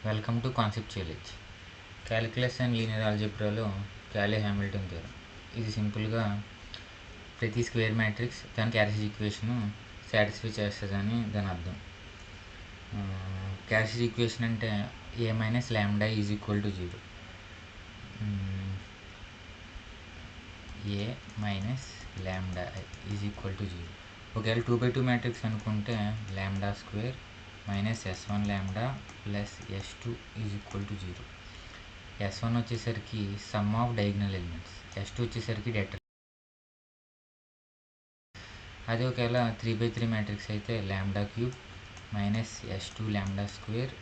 Welcome to conceptual edge. Calculus and linear ఆల్జీబ్రాలో Cayley Hamilton theorem. ఇది సింపుల్గా ప్రతి స్క్వేర్ మ్యాట్రిక్స్ దాని క్యారెక్టరిస్టిక్ ఈక్వేషన్ సాటిస్ఫై చేస్తుందని దాని అర్థం. క్యారెక్టరిస్టిక్ ఈక్వేషన్ అంటే a minus lambda is equal to 0. a minus lambda is equal to 0. ఒకవేళ 2/2 మ్యాట్రిక్స్ అనుకుంటే lambda square minus s1 lambda plus s2 is equal to 0. s1 వచ్చేసరికి sum of diagonal elements, s2 వచ్చేసరికి డెటర్. అదే ఒకవేళ 3/3 matrix అయితే lambda cube minus s2 lambda square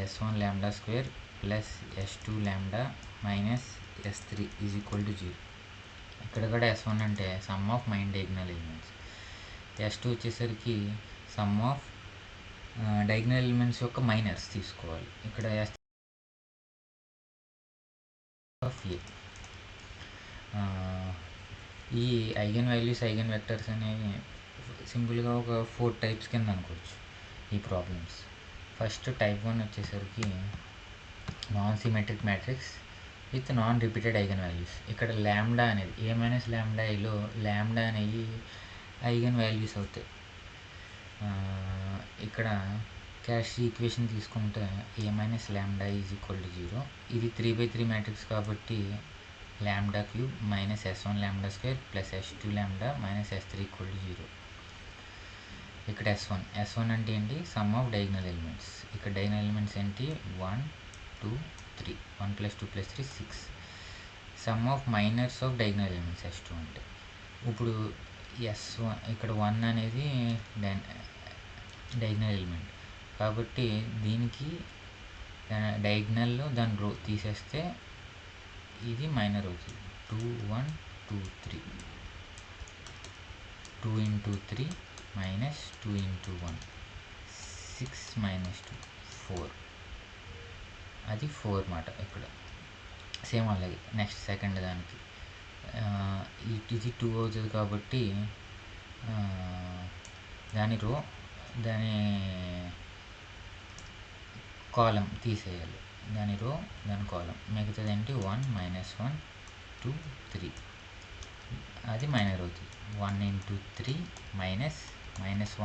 s1 lambda square plus s2 lambda minus s3 is equal to 0. ఇక్కడ కూడా s1 అంటే sum of main diagonal elements, s2 వచ్చేసరికి sum of diagonal elements యొక్క minors తీసుకోవాలి. ఇక్కడ s ఆఫ్ a. ఈ eigen values, eigen vectors అనేవి సింపుల్గా ఒక 4 టైప్స్ కింద అనుకోవచ్చు ఈ ప్రాబ్లమ్స్. ఫస్ట్ టైప్ 1 వచ్చేసరికి non symmetric matrix with non repeated eigen values. ఇక్కడ లాంబ్డా అనేది a మైనస్ లాంబ్డా ఏలో లాంబ్డా అనేవి ఐగన్ వాల్యూస్ అవుతాయి. ఇక్కడ క్యారెక్టరిస్టిక్ ఈక్వేషన్ తీసుకుంటే a minus lambda is equal to 0. ఇది 3/3 మ్యాట్రిక్స్ కాబట్టి lambda cube minus s1 lambda square plus s2 lambda minus s3 equal to 0. ఇక్కడ s1 అంటే ఏంటి? Some of diagonal elements. ఇక్కడ డయాగ్నల్ ఎలిమెంట్స్ ఏంటి? 1 2 3, 1 + 2 + 3 6. Sum of minors of diagonal elements s2 అంటే. ఇప్పుడు s1 ఇక్కడ 1 అనేది డయాగ్నల్ ఎలిమెంట్ కాబట్టి దీనికి డయాగ్నల్లో దాని రో తీసేస్తే ఇది మైనర్ అవుతుంది. 2 1 2 3, 2 × 3 మైనస్ 2 × 1 6 మైనస్ 2 4. అది 4 మాట. ఇక్కడ సేమ్ అలాగే నెక్స్ట్ సెకండ్ దానికి ఇది 2 అవుతుంది కాబట్టి దాని రో దాని కాలం తీసేయాలి. దాని రో దాని కాలం మిగతాది ఏంటి? 1 మైనస్ 1 2 3. అది మైనర్ అవుతుంది. 1 × 3 మైనస్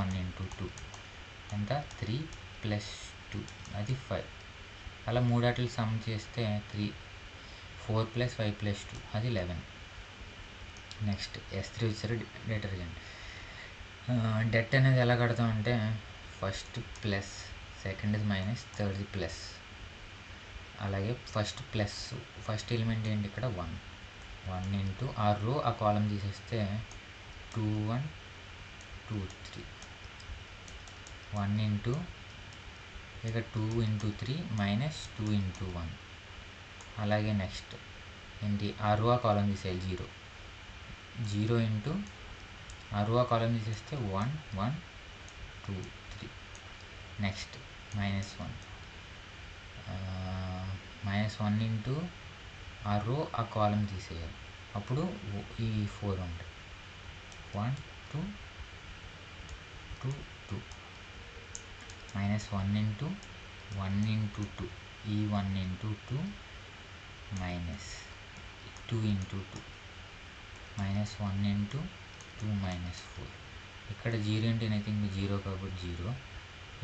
1 × 2 ఎంత? 3 + 2 అది 5. అలా మూడాట్లు సమ్ చేస్తే 4 + 5 + 2 అది 11. నెక్స్ట్ s3 వచ్చేసరికి డిటర్జెంట్. డెట్ అనేది ఎలా కడతామంటే first plus, second minus, third plus. అలాగే ఫస్ట్ ఎలిమెంట్ ఏంటి? ఇక్కడ 1 × ఆ రో ఆ కాలం తీసేస్తే 2 1 2 3. 1 × ఇక 2 × 3 మైనస్ 2 × 1. అలాగే నెక్స్ట్ ఏంటి? ఆ రో ఆ కాలం తీసేయాలి 0 × ఆ రో ఆ కాలం తీసేస్తే 1 1 2 3. నెక్స్ట్ -1 × ఆ రో ఆ కాలం తీసేయాలి. అప్పుడు ఈ 4 ఉంటాయి. 1 2 2 2 -1 × 1 × 2 ఈ 1 × 2 మైనస్ 2 × 2 -1 × 2 -4. ఇక్కడ 0 అంటే ఎనీథింగ్ 0 కాబట్టి 0.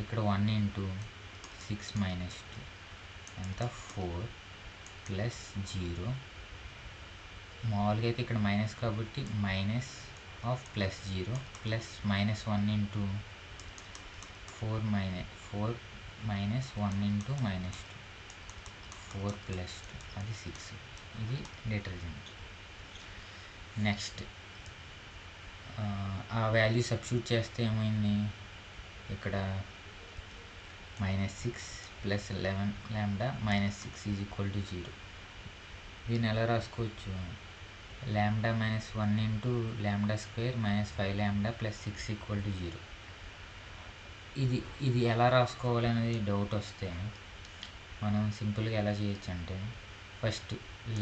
ఇక్కడ 1 × 6 - 2 ఎంత? 4 + 0. మామూలుగా అయితే ఇక్కడ మైనస్ కాబట్టి మైనస్ ఆఫ్ ప్లస్ 0 ప్లస్ -1 × 4 -1 × -2 4 + 2 అది 6. ఇది డిటర్జెంట్. నెక్స్ట్ ఆ వాల్యూ సబ్స్టిట్యూట్ చేస్తే ఏమైంది? ఇక్కడ -6 + 11 లాంబ్డా -6 ఈజ్ ఈక్వల్ టు 0. దీన్ని ఎలా రాసుకోవచ్చు? Lambda -1 × lambda square -5 lambda + 6 equal to 0. ఇది ఎలా రాసుకోవాలి అనేది డౌట్ వస్తే మనం సింపుల్గా ఎలా చేయొచ్చు అంటే ఫస్ట్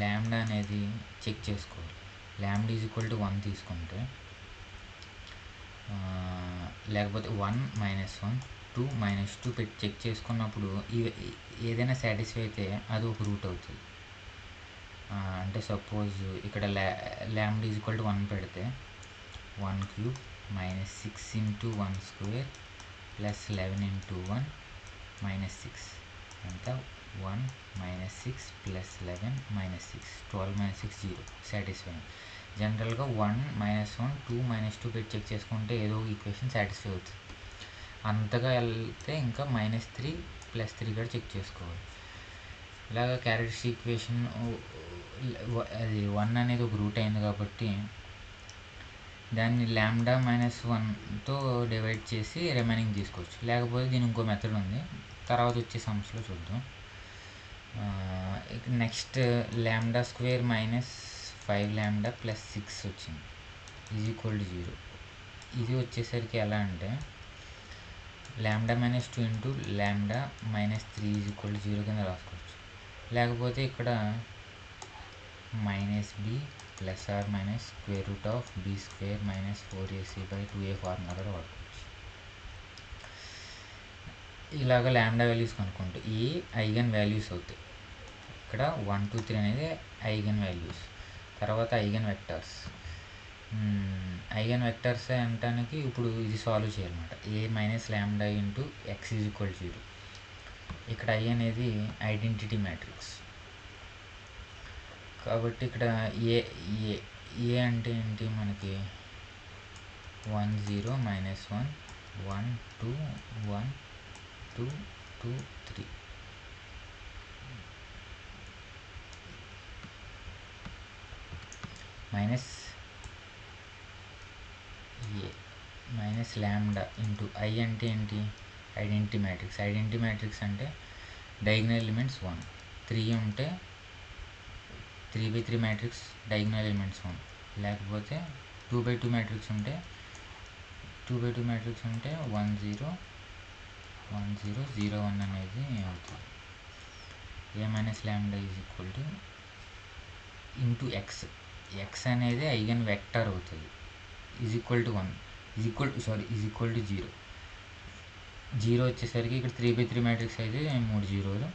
లాంబ్డా అనేది చెక్ చేసుకోవాలి. లాంబ్డా ఈజ్ ఈక్వల్ టు 1 తీసుకుంటే, లేకపోతే 1 - 1 2 2 -2 పెట్టి చెక్ చేసుకున్నప్పుడు ఏదైనా సాటిస్ఫై అయితే అది ఒక రూట్ అవుతుంది. అంటే సపోజ్ ఇక్కడ ల్యాండా ఈక్వల్ టు 1 పెడితే 1³ -6 × 1² + 11 × 1 -6 ఎంత 1 -6 + 11 -6 12 - 6 0 సాటిస్ఫై. జనరల్గా 1 -1 2 -2 పెట్టి చెక్ చేసుకుంటే ఏదో ఒక ఈక్వేషన్ సాటిస్ఫై అవుతుంది. అంతగా వెళ్తే ఇంకా -3 + 3 కూడా చెక్ చేసుకోవాలి. ఇలాగ క్యారెక్టరిస్టిక్ ఈక్వేషన్ అది 1 అనేది ఒక రూట్ అయింది కాబట్టి దాన్ని ల్యాండా -1తో డివైడ్ చేసి రిమైనింగ్ తీసుకోవచ్చు. లేకపోతే దీని ఇంకో మెథడ్ ఉంది, తర్వాత వచ్చే సమ్స్లో చూద్దాం. నెక్స్ట్ λ² -5λ + 6 వచ్చింది = 0. ఇది వచ్చేసరికి ఎలా అంటే λ -2 × λ -3 = 0 కింద రాసుకోవచ్చు. లేకపోతే ఇక్కడ -b ± √b² - 4ac/2a ఫార్ములా కూడా వాడుకోవచ్చు. ఇలాగ ల్యాండా వాల్యూస్ కనుక్కుంటే ఈ ఐగన్ వాల్యూస్ అవుతాయి. ఇక్కడ 1 2 3 అనేది ఐగన్ వాల్యూస్. తర్వాత ఐగన్ వెక్టర్స్. ఐగన్ వెక్టర్స్ అనటానికి ఇప్పుడు ఇది సాల్వ్ చేయాలన్నమాట. a - λ × x = 0. ఇక్కడ I అనేది ఐడెంటిటీ మ్యాట్రిక్స్ కాబట్టి ఇక్కడ ఏ అంటే ఏంటి మనకి 1 0 - 1 1 2 1 2 2 3 minus A minus lambda into I అంటే ఏంటి ఐడెంటిటీ మ్యాట్రిక్స్. ఐడెంటిటీ మ్యాట్రిక్స్ అంటే డయాగనల్ ఎలిమెంట్స్ 1 3 ఉంటే 3/3 మ్యాట్రిక్స్ డయాగనల్ ఎలిమెంట్స్ 1. లేకపోతే 2/2 మ్యాట్రిక్స్ ఉంటే 2/2 మ్యాట్రిక్స్ ఉంటే 1 0 1 0 0 1 అనేది అవుతుంది. a - λ into X. ఎక్స్ అనేది ఐగన్ వెక్టర్ అవుతుంది. = 1 = 0. 0 వచ్చేసరికి ఇక్కడ 3/3 మ్యాట్రిక్స్ అయితే 3 0లు,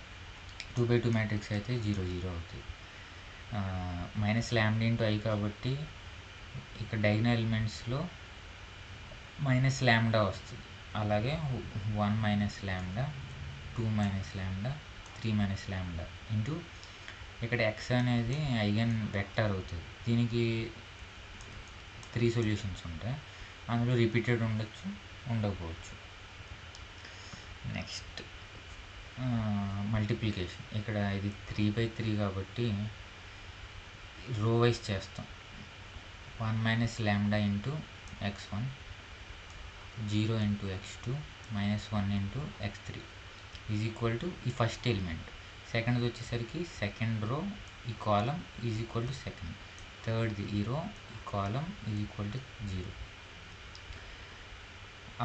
2/2 మ్యాట్రిక్స్ అయితే 0 0 అవుతుంది. -λ ఇంటూ ఐ కాబట్టి ఇక్కడ డయాగనల్ ఎలిమెంట్స్లో -λ వస్తుంది. అలాగే 1 - λ 2 - λ 3 - λ ఇంటూ ఇక్కడ ఎక్స్ అనేది ఐగన్ వెక్టర్ అవుతుంది. దీనికి 3 సొల్యూషన్స్ ఉంటాయి. అందులో రిపీటెడ్ ఉండొచ్చు, ఉండకపోవచ్చు. Next multiplication. ఇక్కడ ఇది 3/3 కాబట్టి రో వైజ్ చేస్తాం. 1 - λ into x1 0 into x2 -1 into x3 ఈ ఫస్ట్ ఎలిమెంట్. సెకండ్ది వచ్చేసరికి సెకండ్ రో ఈ కాలం సెకండ్. థర్డ్ది ఈ రో ఈ కాలం = 0.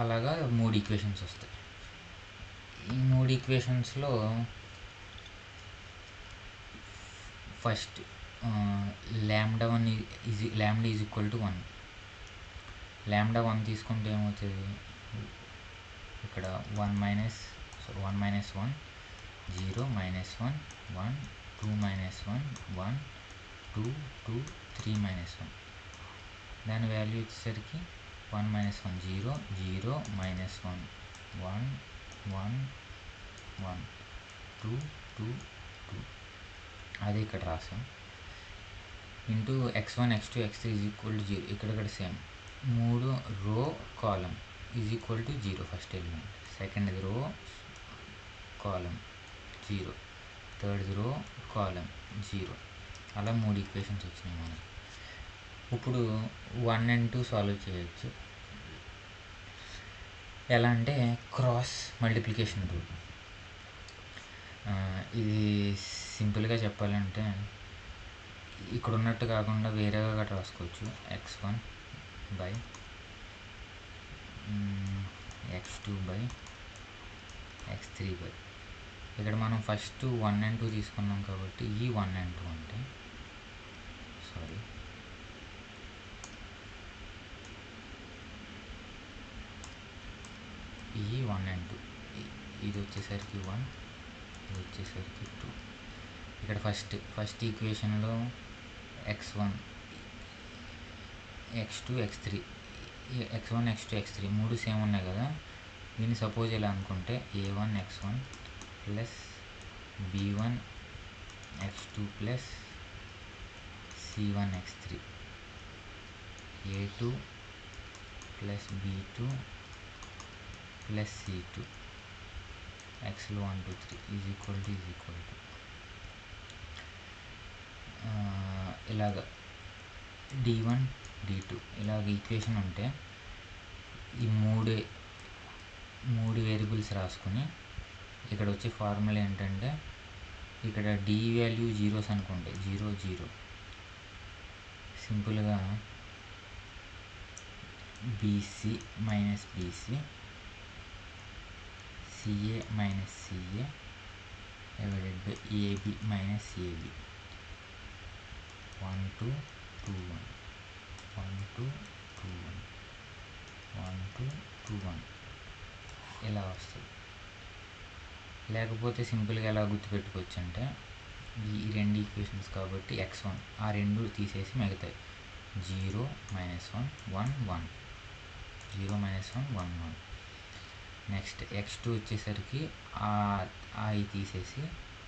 అలాగా 3 ఈక్వేషన్స్ వస్తాయి. ఈ 3 ఈక్వేషన్స్లో ఫస్ట్ λ1 = 1. λ1 తీసుకుంటే ఏమవుతుంది ఇక్కడ 1 - 1 0 -1 1 2 - 1 1 2 2 3 - 1. దాని వాల్యూ వచ్చేసరికి 1 - 1 0 0 - 1 1 1 1 2 2 2 అది ఇక్కడ రాసాం. Into x1 x2 x3 = 0. ఇక్కడ సేమ్ 3 రో కాలం = 0 ఫస్ట్ ఎలిమెంట్. సెకండ్ రో కాలం 0, థర్డ్ రో కాలం 0. అలా 3 ఈక్వేషన్స్ వచ్చినాయి మనకి. ఇప్పుడు 1 and 2 సాల్వ్ చేయొచ్చు. ఎలా అంటే క్రాస్ మల్టిప్లికేషన్ రూల్. ఇది సింపుల్గా చెప్పాలంటే ఇక్కడ ఉన్నట్టు కాకుండా వేరేగా కూడా రాసుకోవచ్చు. x1 / x2 / x3 ఇక్కడ మనం ఫస్ట్ 1 and 2 తీసుకున్నాం కాబట్టి ఈ 1 and 2 అంటే ఈ 1 and 2, ఇది వచ్చేసరికి 1, ఇది వచ్చేసరికి 2. ఇక్కడ first ఈక్వేషన్లో x1 x2 x3 x1 x2 x3 మూడు సేమ్ ఉన్నాయి కదా. దీన్ని సపోజ్ ఎలా అనుకుంటే a1 x1 plus b1 x2 plus c1 x3 a2 plus b2 plus c2 xలో 1 2 3 is equal to ఇలాగ d1 d2 ఇలాగ ఈక్వేషన్ ఉంటే ఈ మూడు వేరియబుల్స్ రాసుకొని ఇక్కడ వచ్చే ఫార్ములా ఏంటంటే ఇక్కడ d వాల్యూ జీరోస్ అనుకోండి, 0 0, సింపుల్గా bc minus bc ca minus ca divided by ab minus ab 1 2 2 1 1 2 2 1 1 2 2 1 ఇలా వస్తుంది. లేకపోతే సింపుల్గా ఎలా గుర్తుపెట్టుకోవచ్చు అంటే ఈ రెండు ఈక్వేషన్స్ కాబట్టి x1 ఆ రెండు తీసేసి మిగతాయి 0 -1 1 1 0 -1 1 1. నెక్స్ట్ x2 వచ్చేసరికి ఈ తీసేసి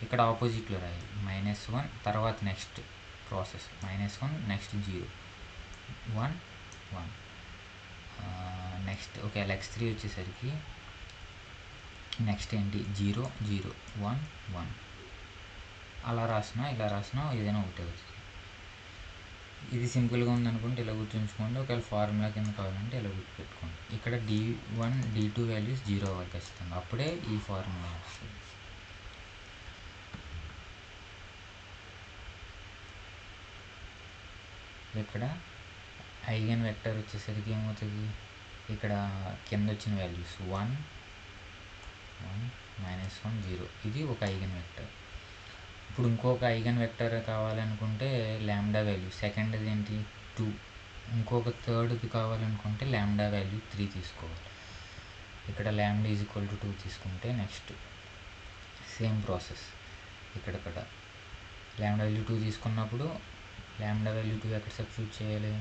ఇక్కడ ఆపోజిట్లో రాయాలి, -1 తర్వాత నెక్స్ట్ ప్రాసెస్ -1 నెక్స్ట్ 0 1 1. నెక్స్ట్ ఒకవేళ x3 వచ్చేసరికి నెక్స్ట్ ఏంటి 0 0 1 1. అలా రాసినా ఇలా రాసినా ఏదైనా ఒకటే అవుతుంది. ఇది సింపుల్గా ఉందనుకుంటే ఇలా గుర్తుంచుకోండి. ఒకవేళ ఫార్ములా కింద కావాలంటే ఇలా గుర్తుపెట్టుకోండి. ఇక్కడ d1 d2 వాల్యూస్ 0 అవ్వాలి ఖచ్చితంగా, అప్పుడే ఈ ఫార్ములా వస్తుంది. ఇక్కడ ఐగన్ వెక్టర్ వచ్చేసరికి ఏమవుతుంది, ఇక్కడ కింద వచ్చిన వాల్యూస్ 1 1 -1 0, ఇది ఒక ఐగన్ వెక్టర్. ఇప్పుడు ఇంకొక ఐగన్ వెక్టర్ కావాలనుకుంటే లాంబ్డా వాల్యూ, సెకండ్ది ఏంటి 2, ఇంకొక థర్డ్ది కావాలనుకుంటే లాంబ్డా వాల్యూ 3 తీసుకోవాలి. ఇక్కడ లాంబ్డా ఈజ్ ఈక్వల్ టు 2 తీసుకుంటే నెక్స్ట్ సేమ్ ప్రాసెస్. ఇక్కడ లాంబ్డా వాల్యూ 2 తీసుకున్నప్పుడు లాంబ్డా వాల్యూ 2 ఎక్కడ సబ్స్టిట్యూట్ చేయాలి,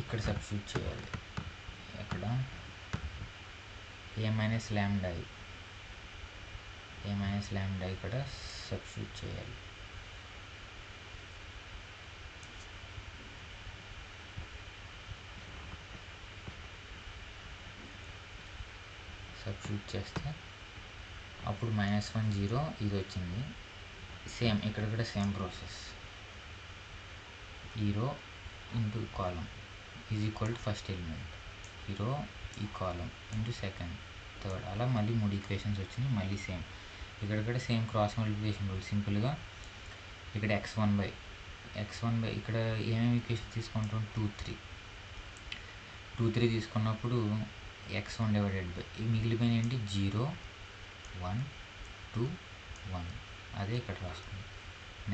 ఇక్కడ సబ్స్టిట్యూట్ చేయాలి. ఇక్కడ a మైనస్ లాంబ్డా ఇక్కడ సబ్స్టిట్యూట్ చేయాలి. సబ్స్టిట్యూట్ చేస్తే అప్పుడు -1 0 ఇది వచ్చింది. సేమ్ ఇక్కడ కూడా సేమ్ ప్రాసెస్. ఈ rho into column is equal to first element, ఈ రో ఈ కాలం ఇంటూ సెకండ్ థర్డ్, అలా మళ్ళీ 3 ఈక్వేషన్స్ వచ్చినాయి. మళ్ళీ సేమ్ ఇక్కడ కూడా సేమ్ క్రాస్ మల్టిప్లికేషన్ రూల్. సింపుల్గా ఇక్కడ x1 బై ఇక్కడ ఏమేమి ఈక్వేషన్ తీసుకుంటాం 2 3 తీసుకున్నప్పుడు x1 డివైడెడ్ బై మిగిలిపోయిన ఏంటి 0 1 2 1, అదే ఇక్కడ రాసుకుంది.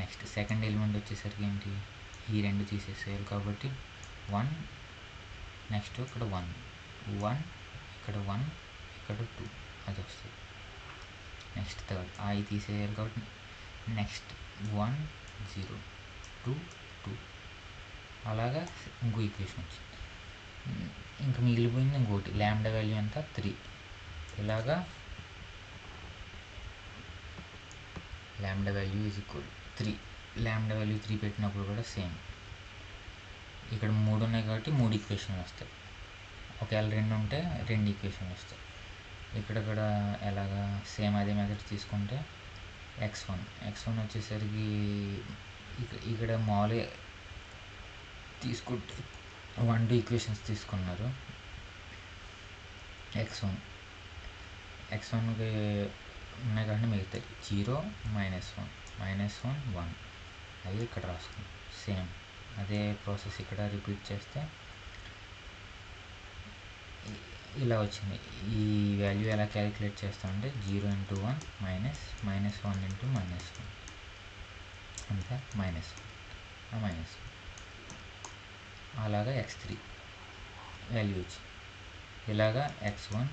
నెక్స్ట్ సెకండ్ ఎలిమెంట్ వచ్చేసరికి ఏంటి, ఈ రెండు తీసేసేయాలి కాబట్టి 1, నెక్స్ట్ ఇక్కడ 1 1, ఇక్కడ 1 ఇక్కడ 2, అది వస్తుంది. నెక్స్ట్ థర్డ్ ఈ తీసేయాలి కాబట్టి నెక్స్ట్ 1 0 2 2, అలాగా ఇంకో ఈక్వేషన్ వచ్చింది. ఇంకా మిగిలిపోయింది ఇంకోటి లాంబ్డా వాల్యూ అంతా 3. ఇలాగా lambda value is equal 3, lambda value 3 పెట్టినప్పుడు కూడా సేమ్. ఇక్కడ 3 ఉన్నాయి కాబట్టి 3 ఈక్వేషన్లు వస్తాయి. ఒకవేళ 2 ఉంటే 2 ఈక్వేషన్లు వస్తాయి. ఇక్కడ కూడా ఎలాగా సేమ్ అదే మెథడ్ తీసుకుంటే x1 వచ్చేసరికి ఇక్కడ మామూలుగా తీసుకుంటే 1 2 ఈక్వేషన్స్ తీసుకున్నారు. x1కి ఉన్నాయి కాబట్టి మిగతాయి 0 -1 1 అవి ఇక్కడ రాసుకున్నాం. సేమ్ అదే ప్రాసెస్ ఇక్కడ రిపీట్ చేస్తే ఇలా వచ్చింది. ఈ వాల్యూ ఎలా క్యాలిక్యులేట్ చేస్తామంటే 0 × 1 -1 × -1 అంతా -1 అలాగా x3 వాల్యూ వచ్చింది. ఇలాగా x1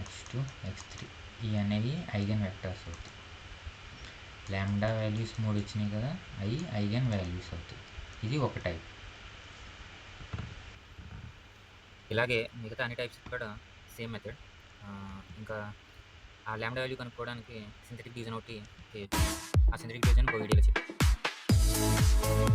x2 x3 ఇవి అనేవి ఐగన్ వెక్టర్స్ అవుతాయి. లాంబ్డా వాల్యూస్ 3 ఇచ్చినాయి కదా, అవి ఐగన్ వాల్యూస్ అవుతాయి. ఇది ఒక టైప్. ఇలాగే మిగతా అన్ని టైప్స్ కూడా సేమ్ మెథడ్. ఇంకా ఆ లాంబ్డా వాల్యూ కనుక్కోవడానికి సింథటిక్ డివిజన్ ఒకటి చేయొచ్చు. ఆ సింథటిక్ డివిజన్ ఇంకో వీడియోలో చెప్తాను.